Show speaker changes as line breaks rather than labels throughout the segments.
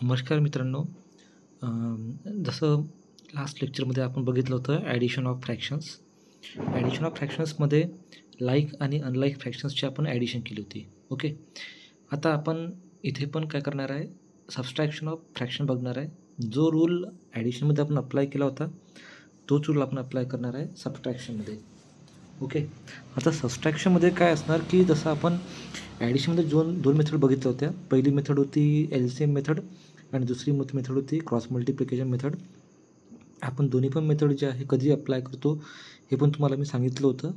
नमस्कार मित्रांनो. जसं लास्ट लेक्चरमध्ये आपण बघितलं होतं addition of fractions. Addition of फ्रॅक्शन्समध्ये लाईक आणि अनलाईक फ्रॅक्शन्सची आपण ॲडिशन केली होती. ओके. आता आपण इथे पण काय करणार आहे, सबस्ट्रॅक्शन ऑफ फ्रॅक्शन बघणार आहे. जो रूल ॲडिशनमध्ये आपण अप्लाय केला होता तोच रूल आपण अप्लाय करणार आहे सबस्ट्रॅक्शनमध्ये. ओके. आता सबस्ट्रॅक्शनमध्ये काय असणार की जसं आपण ॲडिशनमध्ये दोन मेथड बघितल्या होत्या. पहिली मेथड होती LCM मेथड आणि दुसरी मेथड होती क्रॉस मल्टिप्लिकेशन मेथड. आपण दोन्ही पण मेथड जे आहे कधी अप्लाय करतो हे पण तुम्हाला मी सांगितलं होतं.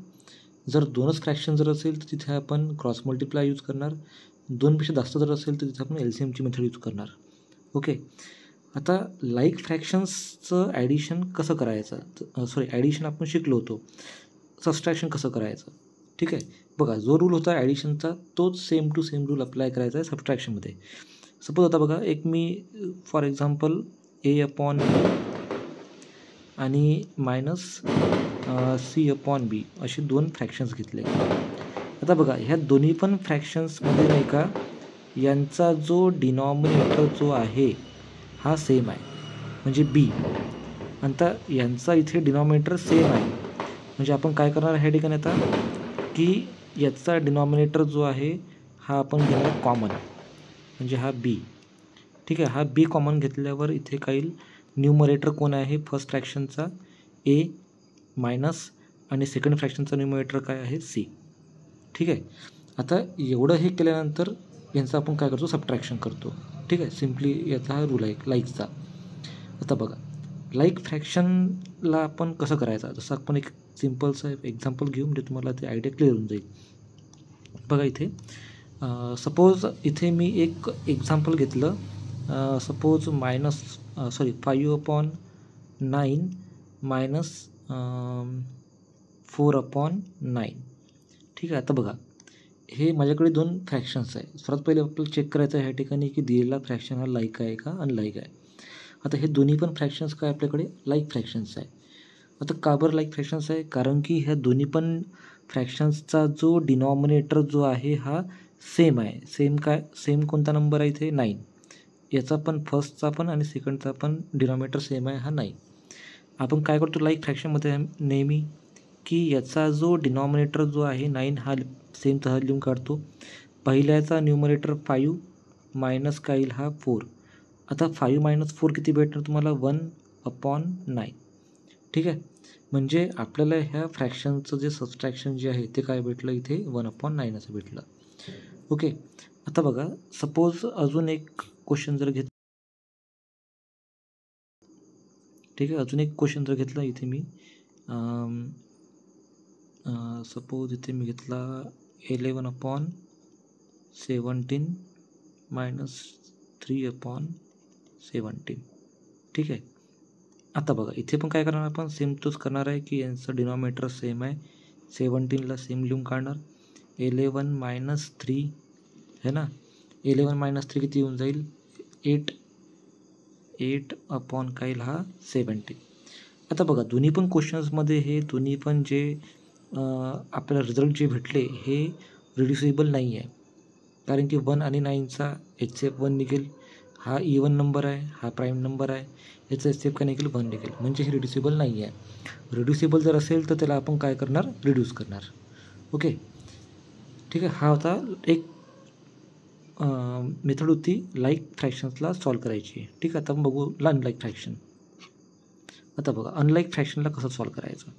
जर दोनच फ्रॅक्शन जर असेल तर तिथे आपण क्रॉस मल्टिप्लाय यूज करणार. दोनपेक्षा जास्त जर असेल तर तिथे आपण LCMची मेथड यूज करणार. ओके. आता लाईक फ्रॅक्शन्सचं ॲडिशन कसं करायचं, ॲडिशन आपण शिकलो होतो. सबस्ट्रॅक्शन कसं करायचं, ठीक आहे. बघा, जो रूल होता ॲडिशनचा तोच same to same rule apply करायचा आहे सबस्ट्रॅक्शनमध्ये. सपोज आता बघा, एक मी फॉर एक्झाम्पल A/B आणि -C/B असे दोन फ्रॅक्शन्स घेतले. आता बघा, ह्या दोन्ही पण फ्रॅक्शन्समध्ये नाही का यांचा जो डिनॉमिनेटर जो आहे हा सेम आहे, म्हणजे B. आता यांचा इथे डिनॉमिनेटर सेम आहे, म्हणजे आपण काय करणार ह्या ठिकाणी आता की याचा डिनॉमिनेटर जो आहे हा आपण घेणार कॉमन, म्हणजे हा B. ठीक आहे. हा B कॉमन घेतल्यावर इथे काही न्यूमरेटर कोण आहे फर्स्ट फ्रॅक्शनचा A मायनस आणि सेकंड फ्रॅक्शनचा न्यूमरेटर काय आहे C. ठीक आहे. आता एवढं हे केल्यानंतर यांचं आपण काय करतो, सबट्रॅक्शन करतो. ठीक आहे. सिम्पली याचा हा रूल आहे लाईकचा. आता बघा, लाईक फ्रॅक्शनला आपण कसं करायचं, जसं आपण एक सिम्पलचं एक्झाम्पल घेऊ म्हणजे तुम्हाला ते आयडिया क्लिअर होऊन जाईल. बघा इथे सपोज इथे मी एक एक्झाम्पल घेतलं. Suppose 5/9 minus 4/9. ठीक आहे. आता बघा, हे माझ्याकडे दोन फ्रॅक्शन्स आहे. सर्वात पहिले आपल्याला चेक करायचं आहे ह्या ठिकाणी की दिलेला फ्रॅक्शन हा लाईक आहे का अनलाईक आहे. आता हे दोन्ही पण फ्रॅक्शन्स काय आपल्याकडे लाईक फ्रॅक्शन्स आहे. आता का बरं लाईक फ्रॅक्शन्स आहे, कारण की ह्या दोन्ही पण फ्रॅक्शन्सचा जो डिनॉमिनेटर जो आहे हा सेम आहे. सेम कोणता नंबर आहे इथे 9. याचा पण फर्स्टचा पण आणि सेकंडचा पण डिनॉमिनेटर सेम आहे, हा 9. आपण काय करतो लाईक फ्रॅक्शनमध्ये नेहमी की याचा जो डिनॉमिनेटर जो आहे 9 हा सेम तसा लिहून काढतो. पहिल्याचा न्यूमरेटर 5 मायनस काय येईल हा 4. आता 5 - 4 किती भेटणार तुम्हाला, 1/9. ठीक आहे. म्हणजे आपल्याला ह्या फ्रॅक्शनचं जे सबस्ट्रॅक्शन जे आहे ते काय भेटलं इथे 1/9 असं भेटलं. ओके. आता बघा, सपोज अजून एक क्वेश्चन जर घेतलं. ठीक आहे. अजून एक क्वेश्चन जर घेतला इथे मी सपोज इथे मी घेतला 11/17 मायनस 3/17. ठीक आहे. आता बघा, इथे पण काय करणार आपण सेम तोच करणार आहे की यांचं डिनॉमिनेटर सेम आहे. 17ला सेम लिहून काढणार. 11 - 3 है ना. 11 - 3 किती येऊन जाईल, 8 काय येईल हा 17. आता बघा, दोन्ही पण क्वेश्चन्समध्ये हे दोन्ही पण जे आपल्याला रिझल्ट जे भेटले हे रिड्युसिबल नाही आहे, कारण की 1 आणि 9चा HCF 1 निघेल. हा इवन नंबर आहे, हा प्राईम नंबर आहे, याचा HCF काय निघेल 1 निघेल, म्हणजे हे रिड्युसिबल नाही आहे. रिड्युसिबल जर असेल तर त्याला आपण काय करणार, रिड्यूस करणार. ओके. ठीक आहे. हा होता एक मेथड होती लाईक फ्रॅक्शन्सला सॉल्व करायची. ठीक आहे. आता आपण बघू अनलाईक फ्रॅक्शन. आता बघा, अनलाईक फ्रॅक्शनला कसं सॉल्व करायचं.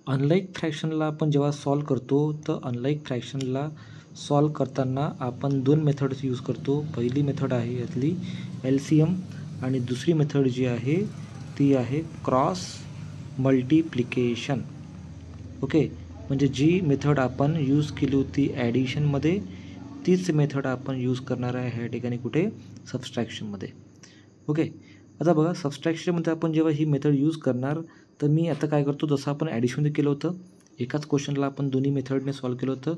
अनलाईक फ्रॅक्शनला आपण जेव्हा सॉल्व करतो तर अनलाईक फ्रॅक्शनला सॉल्व करताना आपण दोन मेथड्स यूज करतो. पहिली मेथड आहे यातली LCM आणि दुसरी मेथड जी आहे ती आहे क्रॉस मल्टिप्लिकेशन. ओके. म्हणजे जी मेथड आपण यूज केली होती ॲडिशनमध्ये तीच मेथड आपण यूज करणार आहे ह्या ठिकाणी कुठे, सबस्ट्रॅक्शनमध्ये. ओके. आता बघा, सबस्ट्रॅक्शनमध्ये आपण जेव्हा ही मेथड यूज करणार तर मी आता काय करतो, जसं आपण ॲडिशनमध्ये केलं होतं एकाच क्वेश्चनला आपण दोन्ही मेथडने सॉल्व केलं होतं,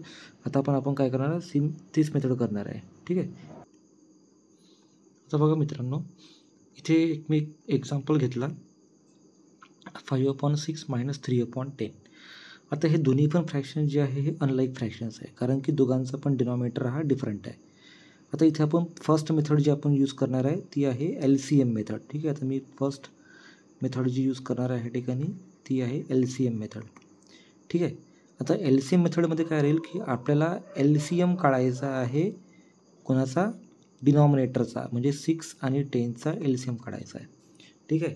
आता आपण काय करणार आहे, तीच मेथड करणार आहे. ठीक आहे. आता बघा मित्रांनो, इथे मी एक्झाम्पल घेतला 5/6 मायनस 3/10. आता हे दोन्ही पण फ्रॅक्शन जे आहे हे अनलाईक फ्रॅक्शन्स आहे, कारण की दोघांचा पण डिनॉमिनेटर हा डिफरंट आहे. आता इथे आपण फर्स्ट मेथड जी आपण यूज करणार आहे ती आहे LCM मेथड. ठीक आहे, आता मी फर्स्ट मेथड जी यूज करणार आहे ह्या ठिकाणी ती आहे LCM मेथड. ठीक आहे, आता LCM मेथडमध्ये काय राहील की आपल्याला LCM काढायचा आहे कोणाचा, डिनॉमिनेटरचा, म्हणजे 6 आणि 10चा LCM काढायचा आहे. ठीक आहे,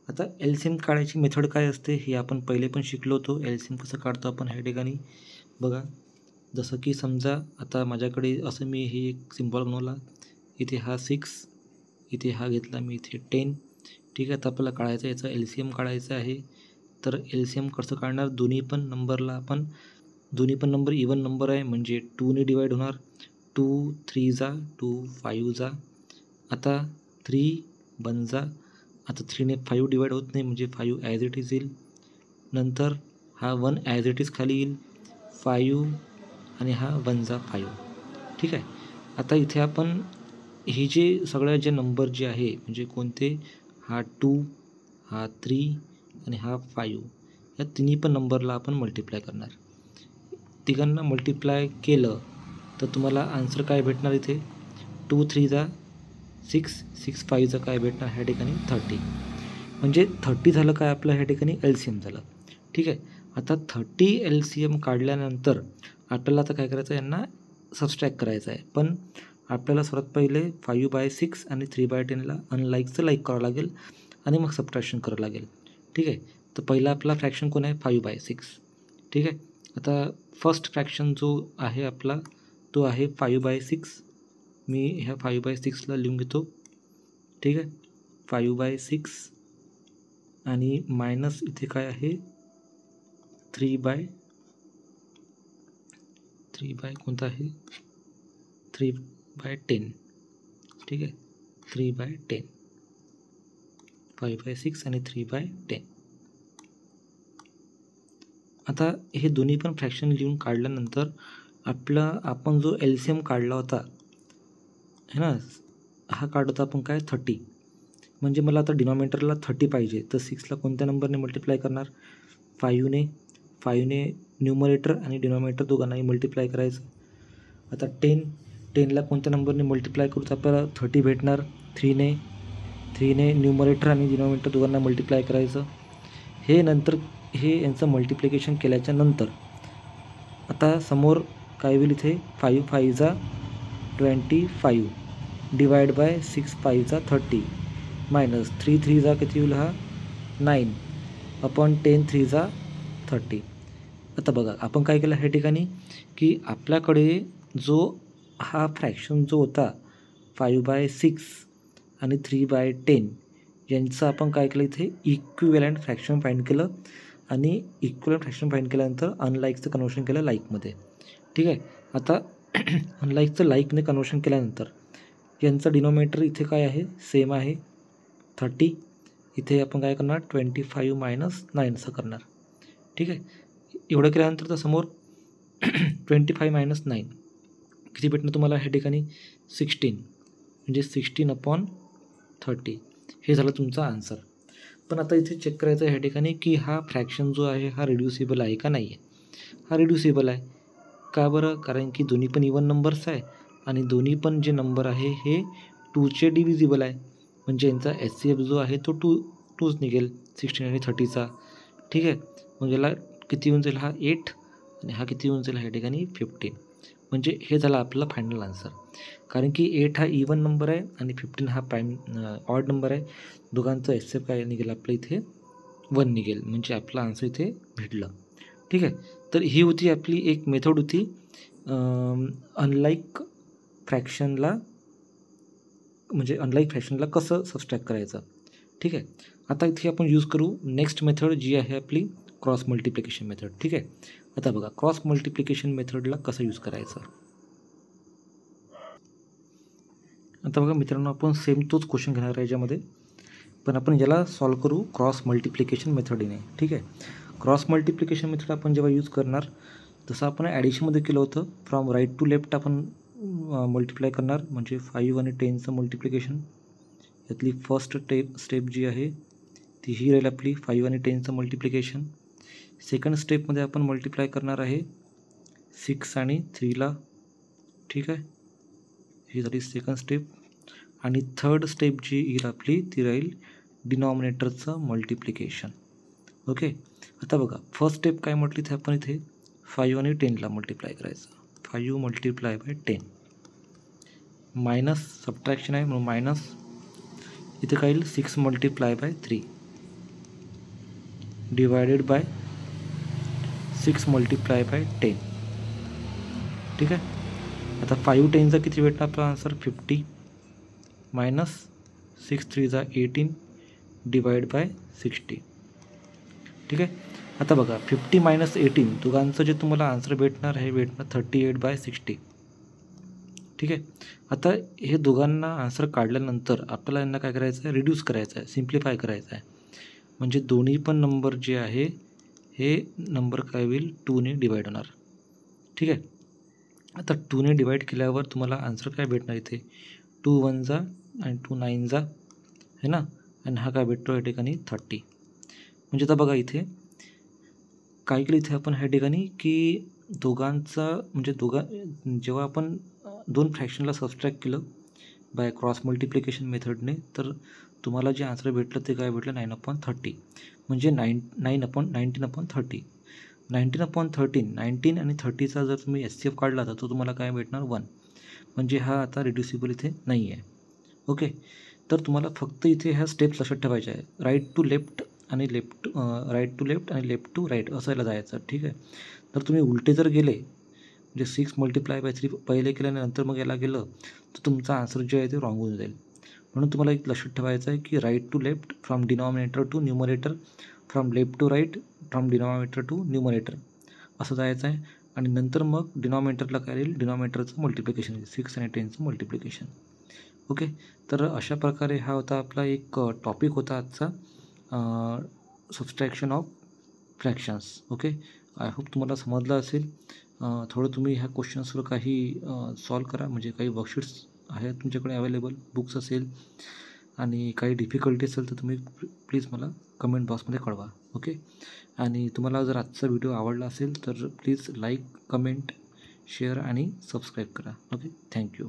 आता LCM काढायची मेथड काय असते हे आपण पहिले पण शिकलो होतो. LCM कसं काढतो आपण ह्या ठिकाणी बघा. जसं की समजा आता माझ्याकडे असं मी हे एक सिम्बॉल बनवला, इथे हा 6, इथे हा घेतला मी, इथे 10. ठीक आहे, आता आपल्याला काढायचं याचा LCM काढायचं आहे. तर LCM कसं काढणार, दोन्ही पण नंबर इवन नंबर आहे म्हणजे 2ने डिवाईड होणार. 2 3 जा 2 5 जा, आता 3 1 जा, आता 3ने 5 डिवाईड होत नाही म्हणजे 5 ॲज इट इज येईल. नंतर हा 1 ॲज इट इज खाली येईल, 5 आणि हा 1 जा 5. ठीक आहे, आता इथे आपण हे जे सगळ्या जे नंबर जे आहे म्हणजे कोणते, हा 2, हा 3 आणि हा 5, या तिन्ही पण नंबरला आपण मल्टिप्लाय करणार. तिघांना मल्टिप्लाय केलं तर तुम्हाला आन्सर काय भेटणार, इथे 2 3 जा 6, 6 5 जा काय भेटणार ह्या ठिकाणी 30. म्हणजे 30 झालं काय आपलं ह्या ठिकाणी LCM झालं. ठीक आहे, आता 30 LCM काढल्यानंतर आपल्याला आता काय करायचं, यांना सबस्ट्रॅक्ट करायचं आहे. पण आपल्याला सर्वात पहिले 5/6 आणि 3/10ला अनलाईकचं लाईक करावं लागेल आणि मग सबट्रॅक्शन करावं लागेल. ठीक आहे, तर पहिला आपला फ्रॅक्शन कोण आहे, 5/6. ठीक आहे, आता फर्स्ट फ्रॅक्शन जो आहे आपला तो आहे 5/6. मी ह्या 5/6ला लिहून घेतो. ठीक आहे, 5/6 आणि मायनस इथे काय आहे 3/3 कोणता आहे 3/10. ठीक आहे, 3/10, 5/6 आणि 3/10. आता हे दोन्ही पण फ्रॅक्शन लिहून काढल्यानंतर आपण जो LCM काढला होता है ना, हा काढत आपण काय 30. म्हणजे मला आता डिनॉमिनेटरला 30 पाहिजे, तर 6ला कोणत्या नंबरने मल्टिप्लाय करणार, 5ने न्यूमरेटर आणि डिनॉमिनेटर दोघांनाही मल्टिप्लाय करायचं. आता 10ला कोणत्या नंबरने मल्टिप्लाय करू तर आपल्याला 30 भेटणार. 3ने न्यूमरेटर आणि डिनॉमिनेटर दोघांना मल्टिप्लाय करायचं. हे नंतर हे यांचं मल्टिप्लिकेशन केल्याच्या नंतर आता समोर काय होईल, इथे 5 5 जा 25 डिवाइड बाय 6 5 जा 30 मायनस 3 3 जा किती होईल, हा 9 अपॉन 10 3 जा 30. आता बघा आपण काय केलं ह्या ठिकाणी की आपल्याकडे जो हा फ्रॅक्शन जो होता 5/6 आणि 3/10 यांचं आपण काय केलं, इथे इक्विव्हॅलंट फ्रॅक्शन फाइंड केलं आणि इक्विव्हॅलंट फ्रॅक्शन फाइंड केल्यानंतर अनलाईकचं कन्वर्शन केलं लाईकमध्ये. ठीक आहे, आता अनलाईकचं लाईकने कन्वर्शन केल्यानंतर यांचं डिनॉमिनेटर इथे काय आहे, सेम आहे 30. इथे आपण काय करणार 25 मायनस 9 असं करणार. ठीक आहे, एवढं केल्यानंतर तर समोर 25 मायनस 9 किती भेटणार तुम्हाला ह्या ठिकाणी 16, म्हणजे 16/30. हे झालं तुमचा आन्सर. पण आता इथे चेक करायचं ह्या ठिकाणी की हा फ्रॅक्शन जो आहे हा रिड्युसिबल आहे का नाही आहे. हा रिड्युसिबल आहे. का बरं, कारण की दोन्ही पण इवन नंबर्स आहे आणि दोन्ही पण जे नंबर आहे हे 2चे डिव्हिजिबल आहे. म्हणजे यांचा HCF जो आहे तो 2च निघेल 16 आणि 30चा. ठीक आहे, मग याला किती येऊन जाईल, हा 8 आणि हा किती येऊन जाईल ह्या ठिकाणी 15. म्हणजे हे झालं आपलं फायनल आन्सर. कारण की 8 हा इवन नंबर आहे आणि 15 हा ऑड नंबर आहे. दोघांचं HCF काय निघेल आपलं इथे 1 निघेल. म्हणजे आपलं आन्सर इथे भेटलं. ठीक आहे, तर ही होती आपली एक मेथड होती अनलाईक फ्रॅक्शनला कसं सबस्ट्रॅक्ट करायचं. ठीक आहे, आता इथे आपण यूज करू नेक्स्ट मेथड जी आहे आपली क्रॉस मल्टिप्लिकेशन मेथड. ठीक आहे, आता बघा क्रॉस मल्टिप्लिकेशन मेथडला कसं यूज करायचं. आता बघा मित्रांनो, आपण सेम तोच क्वेश्चन घेणार आहे याच्यामध्ये, पण आपण याला सॉल्व करू क्रॉस मल्टिप्लिकेशन मेथडीने. ठीक आहे, क्रॉस मल्टिप्लिकेशन मेथड आपण जेव्हा यूज करणार जसं आपण ॲडिशनमध्ये केलं होतं, फ्रॉम राईट टू लेफ्ट आपण मल्टिप्लाय करणार. म्हणजे 5 आणि 10चं मल्टिप्लिकेशन. यातली फर्स्ट स्टेप जी आहे ती ही राहील आपली 5 आणि 10चं मल्टिप्लिकेशन. सेकंड स्टेपमध्ये आपण मल्टिप्लाय करणार आहे 6 आणि 3ला. ठीक आहे, ही झाली सेकंड स्टेप. आणि थर्ड स्टेप जी येईल आपली ती राहील डिनॉमिनेटरचं मल्टिप्लिकेशन. ओके, आता बघा फर्स्ट स्टेप काय म्हटली ते आपण इथे 5 आणि 10ला मल्टिप्लाय करायचं. 5 मल्टिप्लाय बाय 10 मायनस सबट्रॅक्शन आहे म्हणून मायनस. इथे काय येईल 6 multiply by 3 divided by 6 multiply by 10. ठीक आहे. आता 5 10चा किती भेटणार आपला आन्सर 50 मायनस 6 3 18 डिवाइड बाय 60. ठीक आहे. आता बघा 50 मायनस 18 दोघांचं जे तुम्हाला आन्सर भेटणार आहे भेटणार 38/60. ठीक आहे. आता हे दोघांना आन्सर काढल्यानंतर आपल्याला यांना काय करायचं आहे रिड्यूस करायचं आहे, सिम्प्लिफाय करायचं आहे. म्हणजे दोन्ही पण नंबर जे आहे हे नंबर काय होईल 2ने डिवाईड होणार. ठीक आहे. आता 2ने डिवाईड केल्यावर तुम्हाला आन्सर काय भेटणार इथे 2 1 जा आणि 2 9 जा है ना. आणि हा काय भेटतो या ठिकाणी 30. म्हणजे आता बघा इथे काय केलं इथे आपण ह्या ठिकाणी की दोघांचा म्हणजे जेव्हा आपण दोन फ्रॅक्शनला सबस्ट्रॅक्ट केलं बाय क्रॉस मल्टिप्लिकेशन मेथडने तर तुम्हाला जे आन्सर भेटलं ते काय भेटलं 9/30. म्हणजे 19/30. 19/13 19 आणि 30चा जर तुम्ही HCF काढला तर तो तुम्हाला काय भेटणार 1. म्हणजे हा आता रिड्युसिबल इथे नाही आहे. ओके, तर तुम्हाला फक्त इथे ह्या स्टेप्स लक्षात ठेवायच्या आहे. राईट टू लेफ्ट आणि राईट टू लेफ्ट आणि लेफ्ट टू राईट असायला जायचं. ठीक आहे. तर तुम्ही उलटे जर गेले म्हणजे 6 मल्टिप्लाय बाय 3 पहिले केलं आणि नंतर मग याला गेलं तर तुमचा आन्सर जे आहे ते रॉंग होऊन जाईल. म्हणून तुम्हाला एक लक्षात ठेवायचं आहे की right to left from denominator to numerator, from left to right from denominator to numerator असं जायचं आहे. आणि नंतर मग डिनॉमिनेटरला काय येईल डिनॉमिनेटरचं मल्टिप्लिकेशन 6 आणि 10चं मल्टिप्लिकेशन. ओके, तर अशा प्रकारे हा होता आपला एक टॉपिक होता आजचा subtraction of fractions. Okay, I hope तुम्हाला समजलं असेल. थोडं तुम्ही ह्या क्वेश्चन्सवर काही सॉल्व करा. म्हणजे काही वर्कशीट्स आहेत तुमच्याकडे अवेलेबल, बुक्स असेल आणि काही डिफिकल्टी असेल तर तुम्ही प्लीज मला कमेंट बॉक्समध्ये कळवा. ओके, आणि तुम्हाला जर आजचा व्हिडिओ आवडला असेल तर प्लीज लाईक, कमेंट, शेअर आणि सबस्क्राईब करा. Okay, thank you.